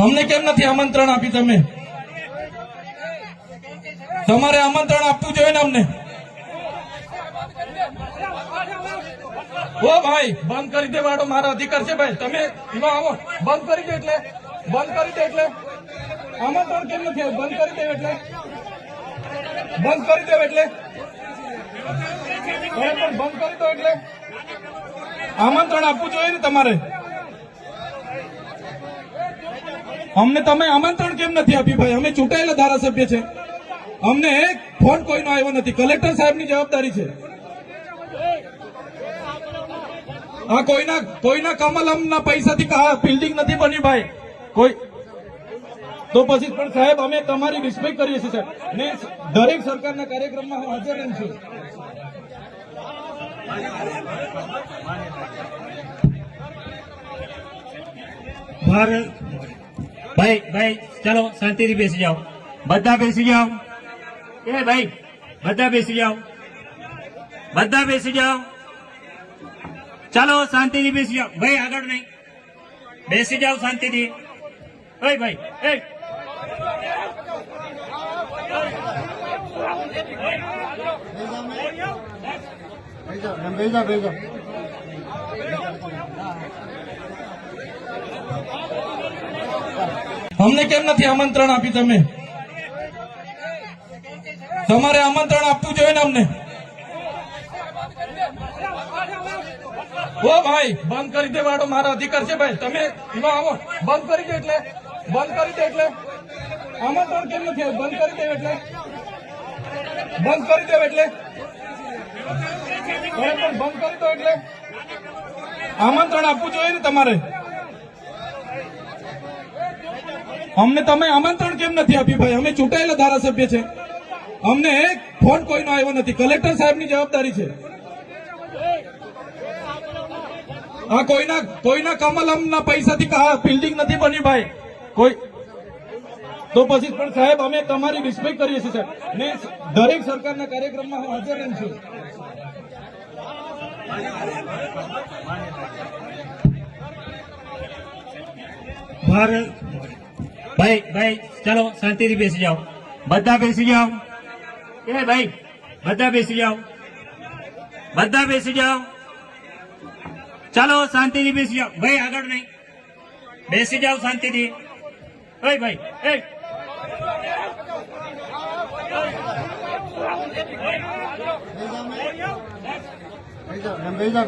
અમને કેમ નથી આમંત્રણ આપી તમે? તમારે આમંત્રણ આપવું જોઈએ ને અમને. ઓ ભાઈ, બંધ કરી દેવાડો, મારા અધિકાર છે ભાઈ. તમે એમાં આવો, બંધ કરી દે એટલે આમંત્રણ કેમ નથી આવ્યું? બંધ કરી દે એટલે બંધ કરી દો એટલે આમંત્રણ આપવું જોઈએ ને તમારે. અમને તમે આમંત્રણ કેમ નથી આપ્યું ભાઈ? અમે ચૂંટાયેલા ધારાસભ્ય છે, અમને એક ફોન કોઈનો આવ્યો નથી. કલેક્ટર સાહેબની જવાબદારી છે. આ કોઈના કમલમના પૈસાથી બિલ્ડિંગ નથી બની ભાઈ. કોઈ તો પછી પણ સાહેબ, અમે તમારી રિસ્પેક્ટ કરીએ છીએ સાહેબ, ને દરેક સરકારના કાર્યક્રમમાં હું હાજર રહું છું. ભાઈ ભાઈ ચલો શાંતિથી બેસી જાઓ, બધા બેસી જાઓ. એ ભાઈ બધા બેસી જાઓ, બધા બેસી જાઓ. ચાલો શાંતિથી બેસી જાઓ ભાઈ, આગળ નહીં, બેસી જાઓ શાંતિથી. ઓય ભાઈ, એ અમને કેમ નથી આમંત્રણ આપી તમે? તમારે આમંત્રણ આપવું જોઈએ ને અમને. ઓ ભાઈ, બંધ કરી દેવાડો, મારા અધિકાર છે ભાઈ. તમે એમાં આવો, બંધ કરી દે એટલે આમંત્રણ કેમ નથી આવ્યું? બંધ કરી દે એટલે બંધ કરી દો એટલે આમંત્રણ આપવું જોઈએ ને તમારે. અમને તમે આમંત્રણ કેમ નથી આપ્યું ભાઈ? અમે ચૂંટાયેલા ધારાસભ્ય છે, અમને એક ફોન કોઈનો આવ્યો નથી. કલેક્ટર સાહેબની જવાબદારી છે. આ કોઈના કમલમના પૈસાથી બિલ્ડિંગ નથી બની ભાઈ. કોઈ તો પછી પણ સાહેબ, અમે તમારી રિસ્પેક્ટ કરીએ છીએ સાહેબ, ને દરેક સરકારના કાર્યક્રમમાં હું હાજર રહું છું. ભાઈ ભાઈ ચલો શાંતિથી બેસી જાઓ, બધા બેસી જાઓ. એ ભાઈ બધા બેસી જાઓ, બધા બેસી જાઓ. ચાલો શાંતિથી બેસી જાઓ ભાઈ, આગળ નહીં, બેસી જાઓ શાંતિથી. ઓય ભાઈ, એ ભેજા